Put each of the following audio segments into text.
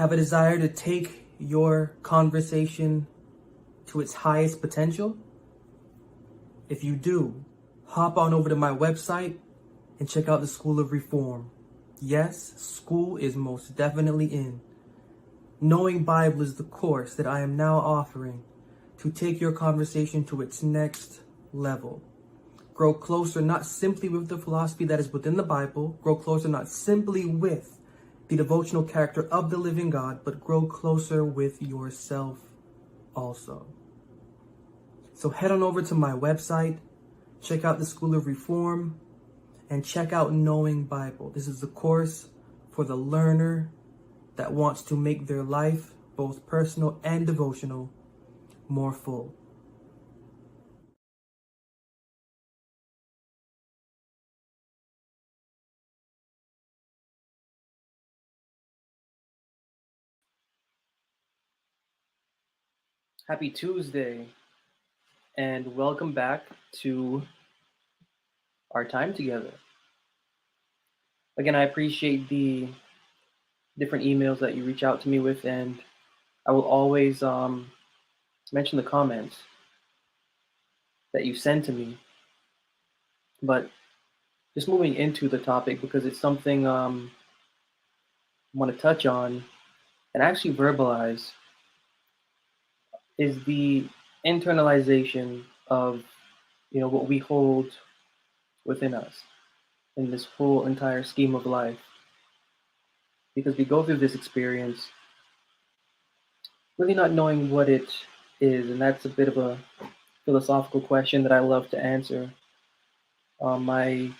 Have a desire to take your conversation to its highest potential? If you do, hop on over to my website and check out the School of Reform. Yes, school is most definitely in. Knowing Bible is the course that I am now offering to take your conversation to its next level. Grow closer not simply with the philosophy that is within the Bible, grow closer not simply with the devotional character of the living God, but grow closer with yourself also. So head on over to my website, check out the School of Reform, and check out Knowing Bible. This is the course for the learner that wants to make their life, both personal and devotional, more full. Happy Tuesday, and welcome back to our time together. Again, I appreciate the different emails that you reach out to me with, and I will always mention the comments that you send to me. But just moving into the topic, because it's something I want to touch on and actually verbalize, is the internalization of what we hold within us in this whole entire scheme of life. Because we go through this experience really not knowing what it is, and that's a bit of a philosophical question that I love to answer. My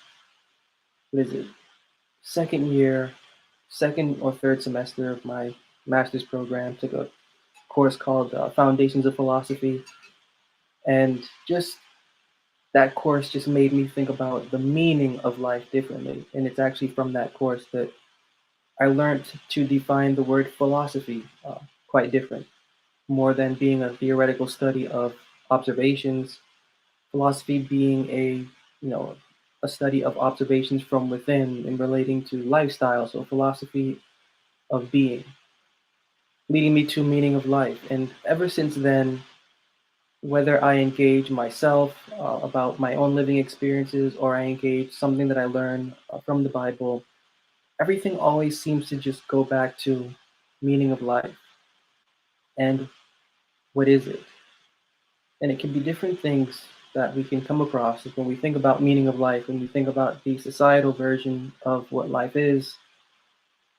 second or third semester of my master's program, took a course called Foundations of Philosophy, and just that course just made me think about the meaning of life differently. And it's actually from that course that I learned to define the word philosophy quite different. More than being a theoretical study of observations, philosophy being a study of observations from within and relating to lifestyle. So philosophy of being, leading me to meaning of life. And ever since then, whether I engage myself about my own living experiences, or I engage something that I learn from the Bible, everything always seems to just go back to meaning of life. And what is it? And it can be different things that we can come across when we think about meaning of life, when we think about the societal version of what life is.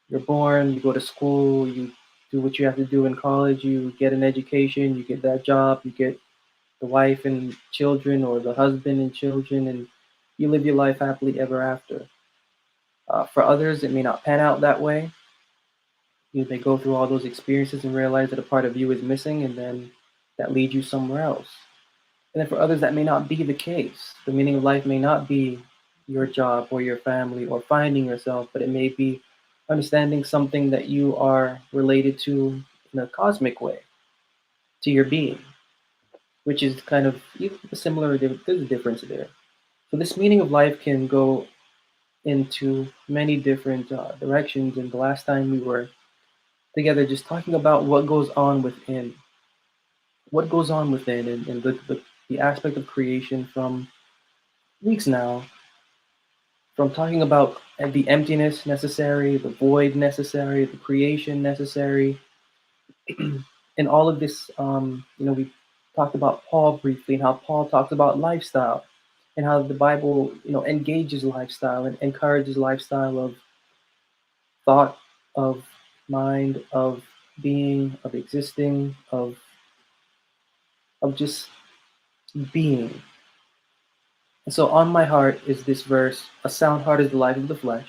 You're born, you go to school, you do what you have to do in college, you get an education, you get that job, you get the wife and children, or the husband and children, and you live your life happily ever after. For others, it may not pan out that way. They go through all those experiences and realize that a part of you is missing, and then that leads you somewhere else. And then for others, that may not be the case. The meaning of life may not be your job or your family or finding yourself, but it may be understanding something that you are related to in a cosmic way, to your being, which is kind of similar. There's a difference there. So this meaning of life can go into many different directions. And the last time we were together just talking about what goes on within, and the aspect of creation from weeks now, from talking about the emptiness necessary, the void necessary, the creation necessary, and all of this. We talked about Paul briefly, and how Paul talks about lifestyle, and how the Bible, engages lifestyle and encourages lifestyle of thought, of mind, of being, of existing, of just being. And so on my heart is this verse: a sound heart is the life of the flesh.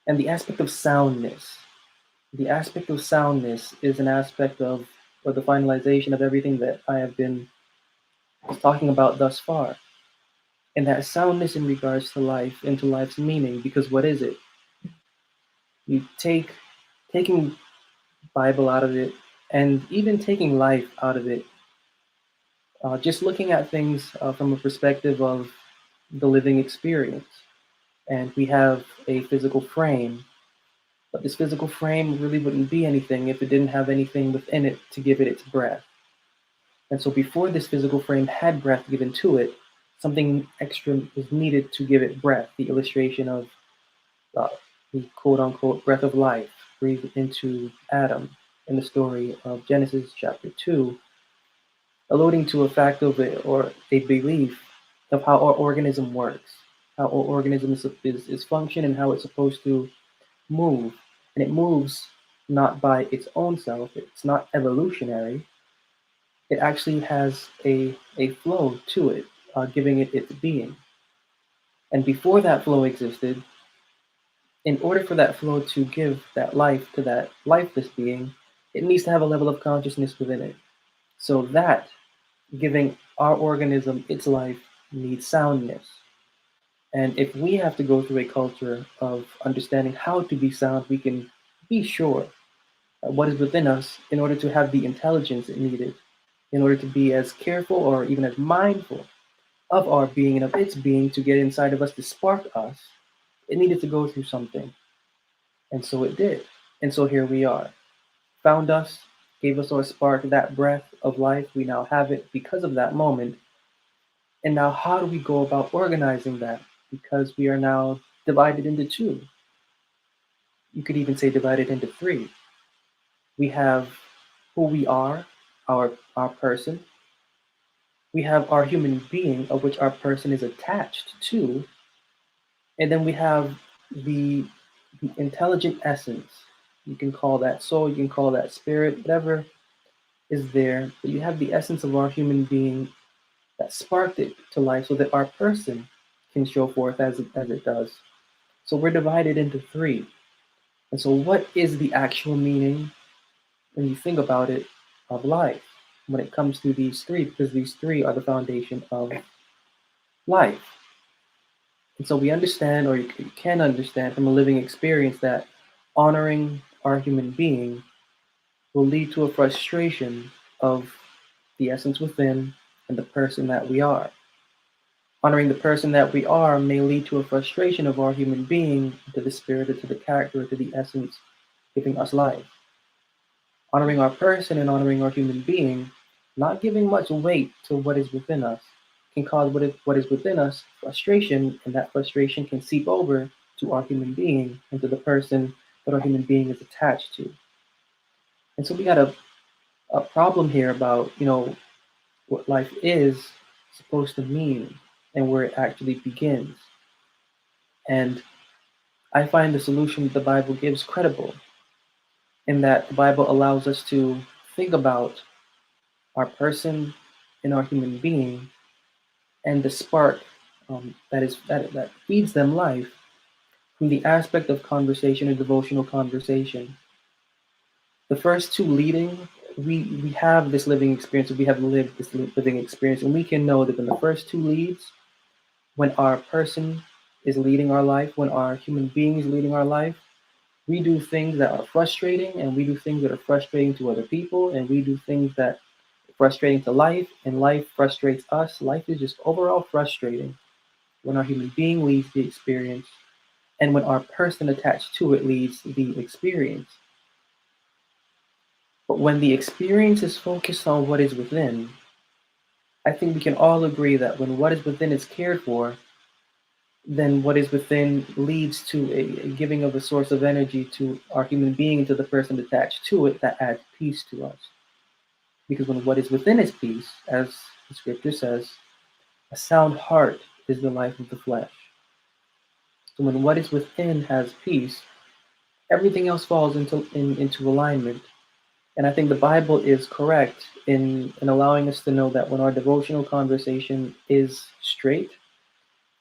And the aspect of soundness is an aspect of, or the finalization of everything that I have been talking about thus far. And that soundness in regards to life and to life's meaning, because what is it? You taking Bible out of it, and even taking life out of it, just looking at things from a perspective of the living experience. And we have a physical frame, But this physical frame really wouldn't be anything if it didn't have anything within it to give it its breath. And so before this physical frame had breath given to it, something extra was needed to give it breath. The illustration of uh, the quote unquote breath of life breathed into Adam in the story of Genesis chapter 2, alluding to a fact of it or a belief of how our organism works, how our organism is function and how it's supposed to move. And it moves not by its own self, it's not evolutionary. It actually has a flow to it, giving it its being. And before that flow existed, in order for that flow to give that life to that lifeless being, it needs to have a level of consciousness within it. So that giving our organism its life needs soundness. And if we have to go through a culture of understanding how to be sound, we can be sure that what is within us in order to have the intelligence it needed, in order to be as careful or even as mindful of our being and of its being to get inside of us to spark us, it needed to go through something. And so it did. And so here we are. Found us, gave us our spark, that breath of life. We now have it because of that moment. And now, how do we go about organizing that? Because we are now divided into two. You could even say divided into three. We have who we are, our person. We have our human being, of which our person is attached to. And then we have the, the intelligent essence. You can call that soul, you can call that spirit, whatever is there. But you have the essence of our human being that sparked it to life so that our person can show forth as it does. So we're divided into three. And so, what is the actual meaning, when you think about it, of life when it comes to these three? Because these three are the foundation of life. And so, we understand, or you can understand from a living experience, that honoring our human being will lead to a frustration of the essence within and the person that we are. Honoring the person that we are may lead to a frustration of our human being, to the spirit, or to the character, or to the essence giving us life. Honoring our person and honoring our human being, not giving much weight to what is within us, can cause what is within us frustration, and that frustration can seep over to our human being and to the person that our human being is attached to. And so we got a problem here about, what life is supposed to mean and where it actually begins. And I find the solution that the Bible gives credible, in that the Bible allows us to think about our person and our human being and the spark that feeds them life from the aspect of conversation and devotional conversation. The first two leading, we have this living experience, we have lived this living experience, and we can know that in the first two leads, when our person is leading our life, when our human being is leading our life, we do things that are frustrating, and we do things that are frustrating to other people, and we do things that are frustrating to life, and life frustrates us. Life is just overall frustrating when our human being leads the experience, and when our person attached to it leads the experience. But when the experience is focused on what is within, I think we can all agree that when what is within is cared for, then what is within leads to a giving of a source of energy to our human being and to the person attached to it, that adds peace to us. Because when what is within is peace, as the scripture says, a sound heart is the life of the flesh. So when what is within has peace, everything else falls into alignment. And I think the Bible is correct in allowing us to know that when our devotional conversation is straight,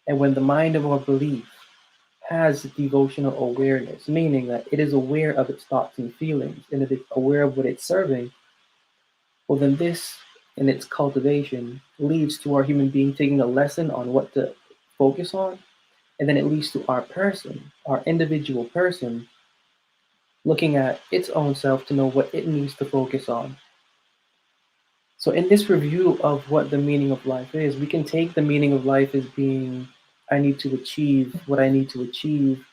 and when the mind of our belief has devotional awareness, meaning that it is aware of its thoughts and feelings, and it is aware of what it's serving, well, then this, in its cultivation, leads to our human being taking a lesson on what to focus on, and then it leads to our person, our individual person, looking at its own self to know what it needs to focus on. So, in this review of what the meaning of life is, we can take the meaning of life as being, I need to achieve what I need to achieve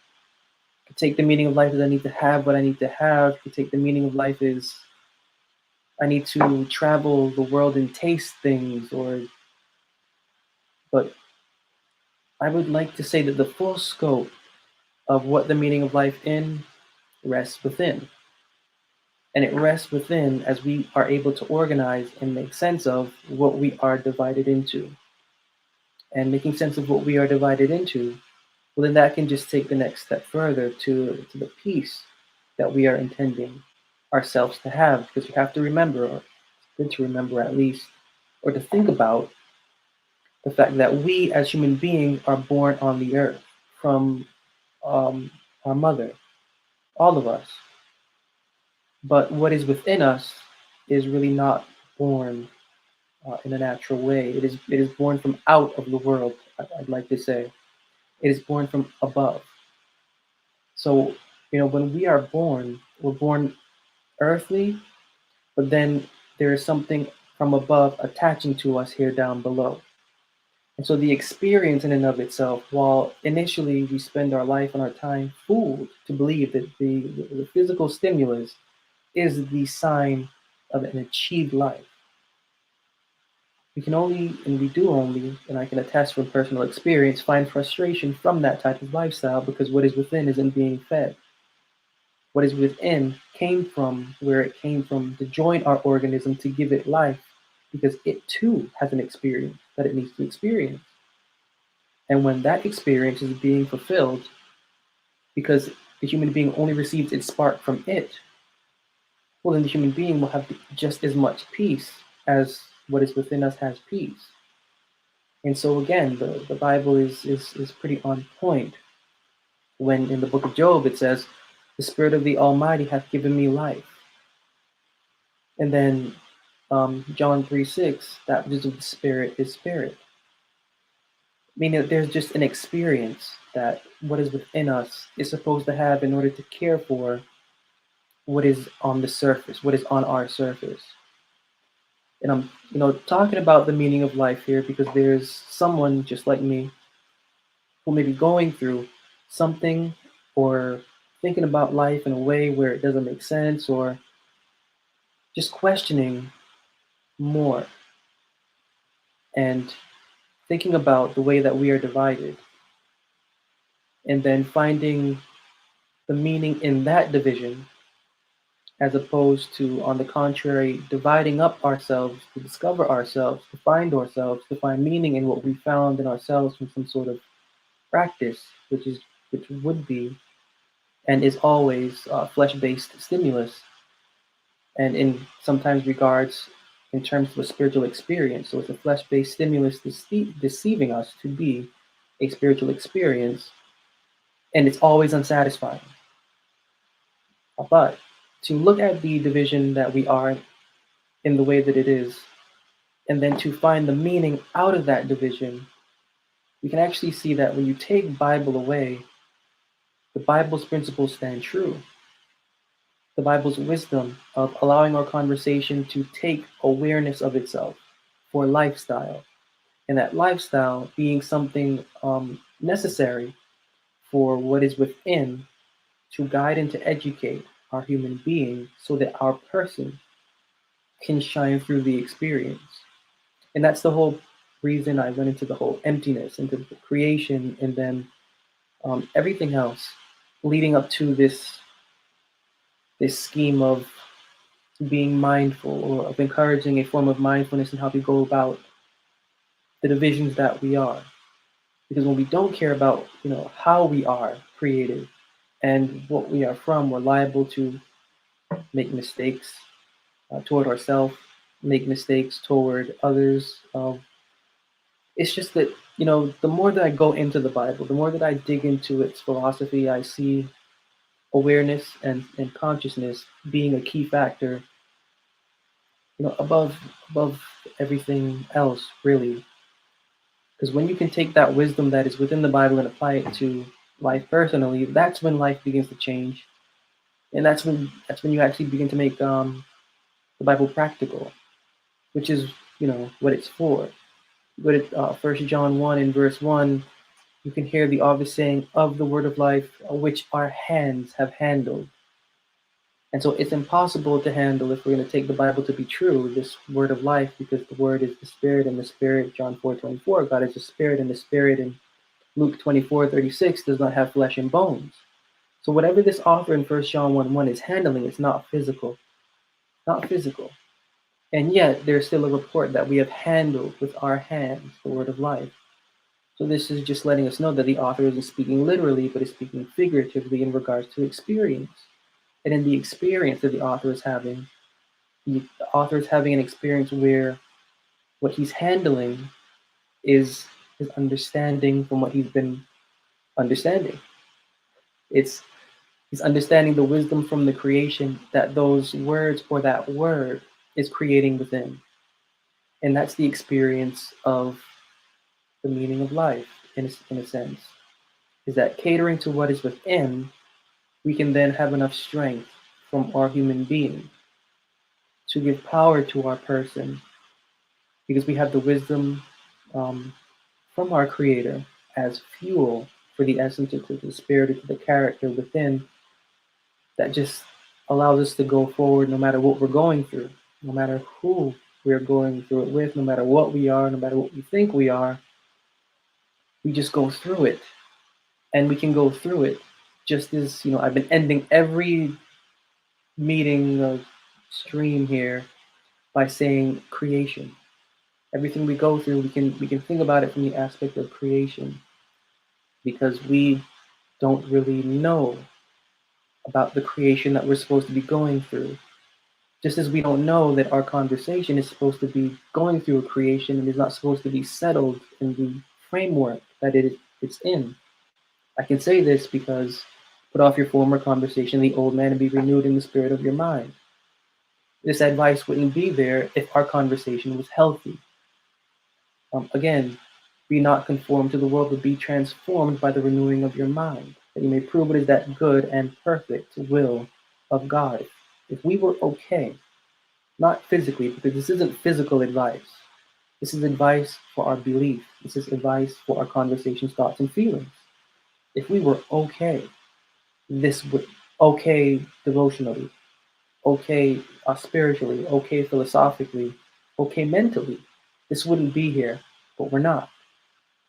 take the meaning of life as I need to have what I need to have. To take the meaning of life is I need to travel the world and taste things, or but I would like to say that the full scope of what the meaning of life in rests within. And it rests within as we are able to organize and make sense of what we are divided into. And making sense of what we are divided into, well, then that can just take the next step further to the peace that we are intending ourselves to have. Because you have to remember, or it's good to remember at least, or to think about the fact that we as human beings are born on the earth from our mother, all of us. But what is within us is really not born in a natural way. It is born from out of the world. I'd like to say it is born from above. So when we are born, we're born earthly, but then there is something from above attaching to us here down below. And so the experience in and of itself, while initially we spend our life and our time fooled to believe that the physical stimulus is the sign of an achieved life, we can only, and we do only, and I can attest from personal experience, find frustration from that type of lifestyle because what is within isn't being fed. What is within came from where it came from to join our organism to give it life because it too has an experience that it needs to experience. And when that experience is being fulfilled, because the human being only receives its spark from it, well, then the human being will have just as much peace as what is within us has peace. And so again, the Bible is pretty on point when in the book of Job it says, the Spirit of the Almighty hath given me life. And then John 3:6, that which is of the Spirit is spirit. Meaning that there's just an experience that what is within us is supposed to have in order to care for what is on the surface, what is on our surface. And I'm, talking about the meaning of life here because there's someone just like me who may be going through something or thinking about life in a way where it doesn't make sense or just questioning more and thinking about the way that we are divided and then finding the meaning in that division as opposed to, on the contrary, dividing up ourselves to discover ourselves, to find meaning in what we found in ourselves from some sort of practice, which would be and is always flesh-based stimulus, and in sometimes regards in terms of a spiritual experience. So it's a flesh-based stimulus deceiving us to be a spiritual experience, and it's always unsatisfying. But to look at the division that we are in the way that it is, and then to find the meaning out of that division, we can actually see that when you take Bible away, the Bible's principles stand true. The Bible's wisdom of allowing our conversation to take awareness of itself for lifestyle, and that lifestyle being something necessary for what is within to guide and to educate our human being so that our person can shine through the experience. And that's the whole reason I went into the whole emptiness, into the creation, and then everything else leading up to this scheme of being mindful or of encouraging a form of mindfulness in how we go about the divisions that we are. Because when we don't care about how we are created and what we are from, we're liable to make mistakes toward ourselves, make mistakes toward others. It's just that the more that I go into the Bible, the more that I dig into its philosophy, I see awareness and consciousness being a key factor, above everything else, really. Because when you can take that wisdom that is within the Bible and apply it to life personally, that's when life begins to change, and that's when you actually begin to make the Bible practical, which is what it's for. Go to 1 John 1 and verse 1. You can hear the obvious saying of the word of life, which our hands have handled. And so it's impossible to handle, if we're going to take the Bible to be true, this word of life, because the word is the spirit, and the spirit, John 4:24, God is the spirit, and the spirit in Luke 24:36 does not have flesh and bones. So whatever this author in 1 John 1:1 is handling, it's not physical. Not physical. And yet there's still a report that we have handled with our hands the word of life. So this is just letting us know that the author isn't speaking literally, but is speaking figuratively in regards to experience. And in the experience that the author is having, the author is having an experience where what he's handling is his understanding from what he's been understanding. It's he's understanding the wisdom from the creation that those words or that word is creating within. And that's the experience of the meaning of life, in a sense, is that catering to what is within, we can then have enough strength from our human being to give power to our person, because we have the wisdom from our Creator as fuel for the essence of the spirit, of the character within, that just allows us to go forward no matter what we're going through, no matter who we're going through it with, no matter what we are, no matter what we think we are. We just go through it, and we can go through it just as, I've been ending every meeting stream here by saying creation. Everything we go through, we can think about it from the aspect of creation, because we don't really know about the creation that we're supposed to be going through. Just as we don't know that our conversation is supposed to be going through a creation and is not supposed to be settled in the framework that it's in. I can say this because put off your former conversation, the old man, and be renewed in the spirit of your mind. This advice wouldn't be there if our conversation was healthy. Again, be not conformed to the world, but be transformed by the renewing of your mind, that you may prove what is that good and perfect will of God. If we were okay, not physically, because this isn't physical advice. This is advice for our belief. This is advice for our conversations, thoughts, and feelings. If we were okay, this would okay devotionally, okay spiritually, okay philosophically, okay mentally, this wouldn't be here, but we're not.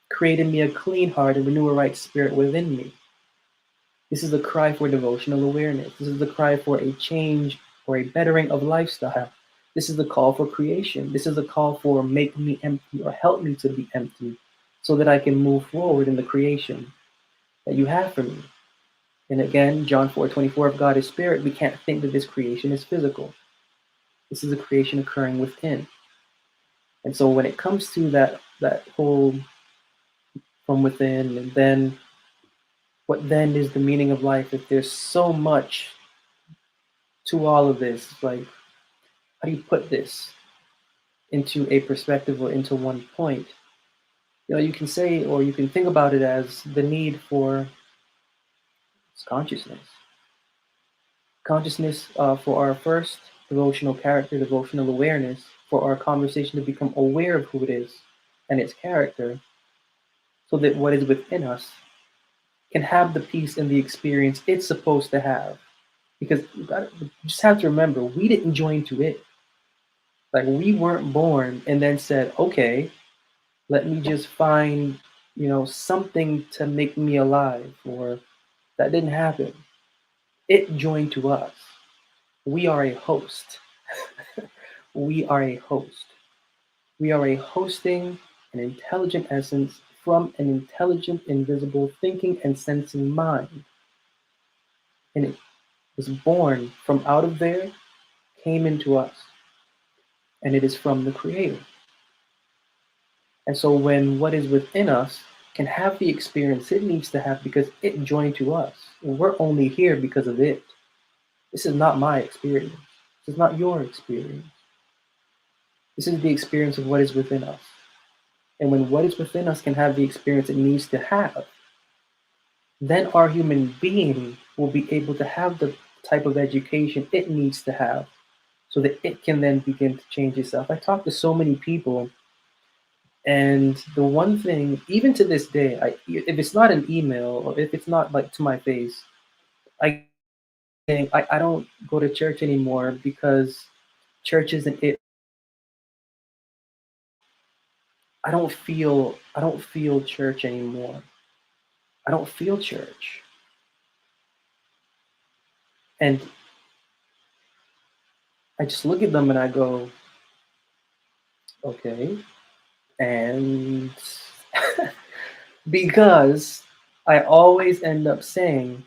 Create in me a clean heart and renew a right spirit within me. This is a cry for devotional awareness. This is the cry for a change or a bettering of lifestyle. This is the call for creation. This is a call for make me empty or help me to be empty so that I can move forward in the creation that you have for me. And again, John 4:24, if God is spirit, we can't think that this creation is physical. This is a creation occurring within. And so when it comes to that whole from within, and then what then is the meaning of life, if there's so much to all of this, like, how do you put this into a perspective or into one point? You can say, or you can think about it as the need for consciousness. Consciousness for our first devotional character, devotional awareness, for our conversation to become aware of who it is and its character, so that what is within us can have the peace and the experience it's supposed to have. Because you just have to remember, we didn't join to it. Like, we weren't born and then said, okay, let me just find, something to make me alive, or that didn't happen. It joined to us. We are a host. We are a host. We are a hosting an intelligent essence from an intelligent, invisible, thinking and sensing mind. And it was born from out of there, came into us. And it is from the Creator. And so when what is within us can have the experience it needs to have because it joined to us, we're only here because of it. This is not my experience. This is not your experience. This is the experience of what is within us. And when what is within us can have the experience it needs to have, then our human being will be able to have the type of education it needs to have so that it can then begin to change itself. I talk to so many people And the one thing, even to this day, if it's not an email or if it's not like to my face, I think I don't go to church anymore because church isn't it. I don't feel church anymore. I don't feel church. And I just look at them and I go, okay. And because I always end up saying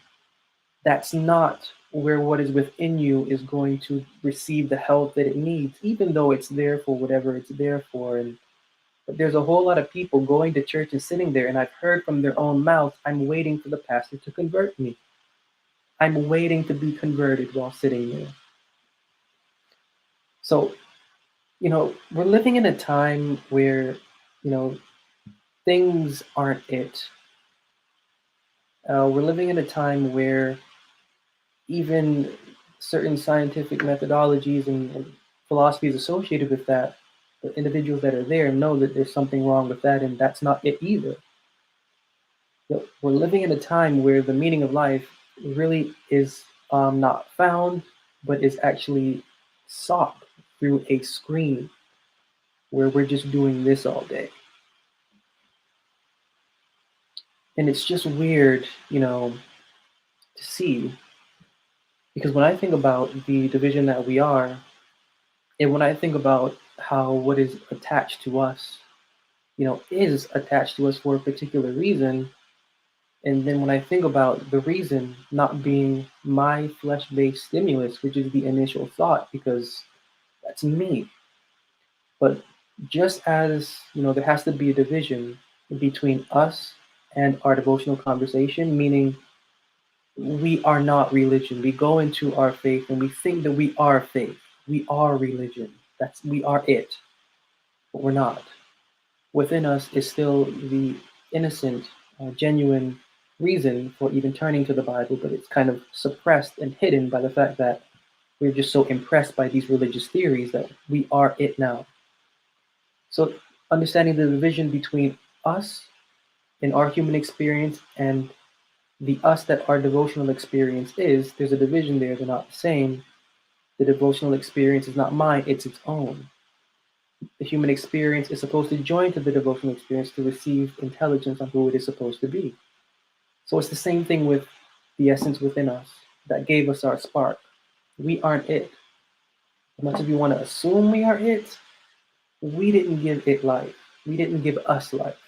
that's not where what is within you is going to receive the help that it needs, even though it's there for whatever it's there for. And but there's a whole lot of people going to church and sitting there, and I've heard from their own mouth, I'm waiting for the pastor to convert me. I'm waiting to be converted while sitting there. So, we're living in a time where, you know, things aren't it. We're living in a time where even certain scientific methodologies and philosophies associated with that, the individuals that are there know that there's something wrong with that, and that's not it either. We're living in a time where the meaning of life really is not found, but is actually sought through a screen where we're just doing this all day. And it's just weird, to see, because when I think about the division that we are, and when I think about how what is attached to us, is attached to us for a particular reason, and then when I think about the reason not being my flesh based stimulus, which is the initial thought, because that's me. But just as, there has to be a division between us and our devotional conversation, meaning we are not religion. We go into our faith and we think that we are faith. We are religion. We are it, but we're not. Within us is still the innocent, genuine reason for even turning to the Bible, but it's kind of suppressed and hidden by the fact that we're just so impressed by these religious theories that we are it now. So, understanding the division between us in our human experience and the us that our devotional experience is, there's a division there. They're not the same. The devotional experience is not mine, it's its own. The human experience is supposed to join to the devotional experience to receive intelligence on who it is supposed to be. So it's the same thing with the essence within us that gave us our spark. We aren't it. As much as we want to assume we are it, we didn't give it life. We didn't give us life.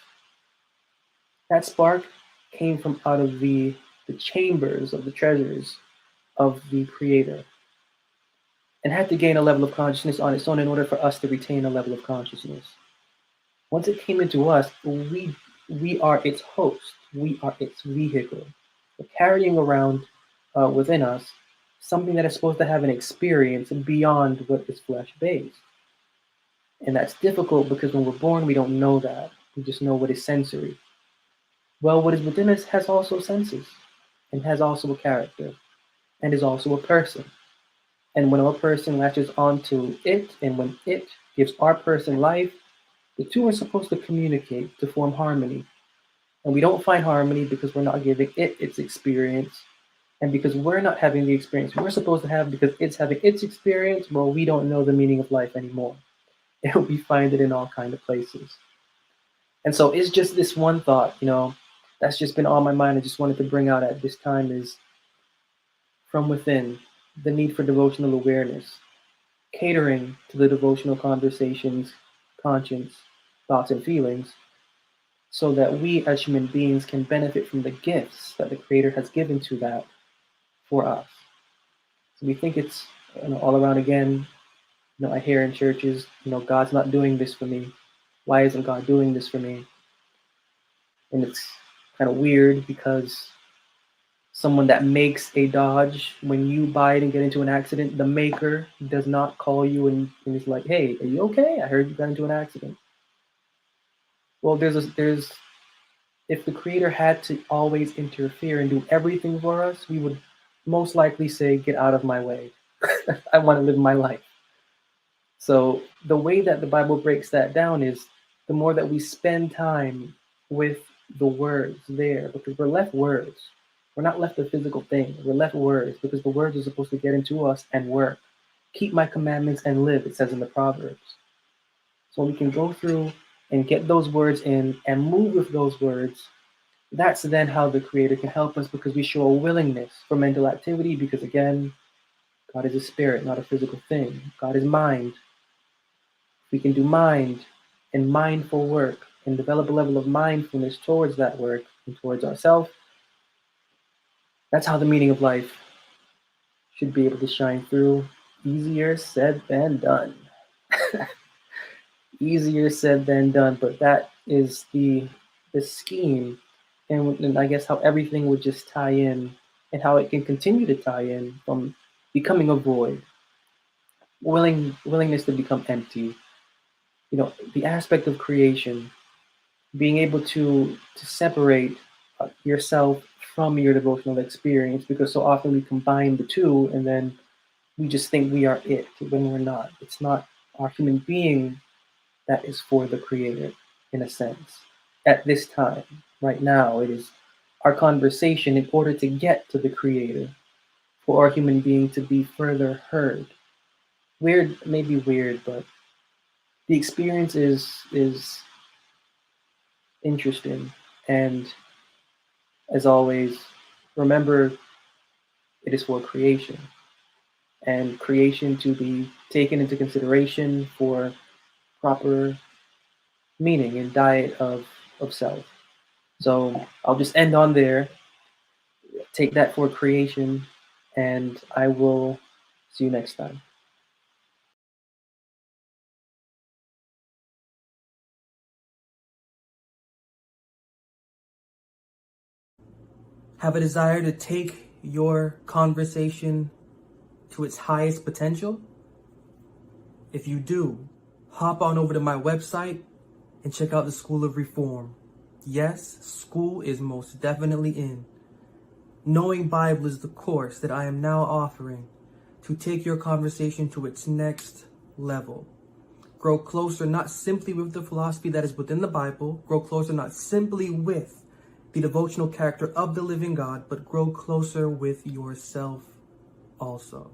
That spark came from out of the chambers of the treasures of the Creator and had to gain a level of consciousness on its own in order for us to retain a level of consciousness. Once it came into us, we are its host. We are its vehicle. We're carrying around within us something that is supposed to have an experience beyond what is flesh-based. And that's difficult because when we're born, we don't know that. We just know what is sensory. Well, what is within us has also senses and has also a character and is also a person. And when our person latches onto it and when it gives our person life, the two are supposed to communicate to form harmony. And we don't find harmony because we're not giving it its experience. And because we're not having the experience we're supposed to have because it's having its experience, well, we don't know the meaning of life anymore. And we find it in all kinds of places. And so it's just this one thought, that's just been on my mind. I just wanted to bring out at this time is from within, the need for devotional awareness, catering to the devotional conversations, conscience, thoughts, and feelings, so that we as human beings can benefit from the gifts that the Creator has given to that for us. So we think it's all around again. I hear in churches, God's not doing this for me. Why isn't God doing this for me? And it's kind of weird because someone that makes a Dodge, when you buy it and get into an accident, the maker does not call you and is like, "Hey, are you okay? I heard you got into an accident." Well, there's if the Creator had to always interfere and do everything for us, we would most likely say, "Get out of my way. I want to live my life." So the way that the Bible breaks that down is the more that we spend time with the words there, because we're left words. We're not left a physical thing. We're left words because the words are supposed to get into us and work. Keep my commandments and live, it says in the Proverbs. So we can go through and get those words in and move with those words. That's then how the Creator can help us, because we show a willingness for mental activity, because again, God is a spirit, not a physical thing. God is mind. We can do mind and mindful work and develop a level of mindfulness towards that work and towards ourselves. That's how the meaning of life should be able to shine through. Easier said than done. Easier said than done, but that is the scheme, and I guess how everything would just tie in, and how it can continue to tie in from becoming a void, willingness to become empty. The aspect of creation, being able to separate yourself from your devotional experience, because so often we combine the two and then we just think we are it when we're not. It's not our human being that is for the Creator, in a sense. At this time, right now, it is our conversation in order to get to the Creator, for our human being to be further heard. Weird, maybe weird, but the experience is interesting. And as always, remember, it is for creation, and creation to be taken into consideration for proper meaning and diet of self. So I'll just end on there. Take that for creation, and I will see you next time. Have a desire to take your conversation to its highest potential? If you do, hop on over to my website and check out the School of Reform. Yes, school is most definitely in. Knowing Bible is the course that I am now offering to take your conversation to its next level. Grow closer not simply with the philosophy that is within the Bible, grow closer not simply with the devotional character of the living God, but grow closer with yourself also.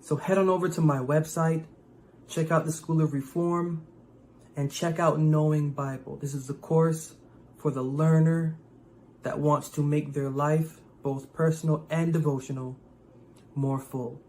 So head on over to my website, check out the School of Reform, and check out Knowing Bible. This is the course for the learner that wants to make their life, both personal and devotional, more full.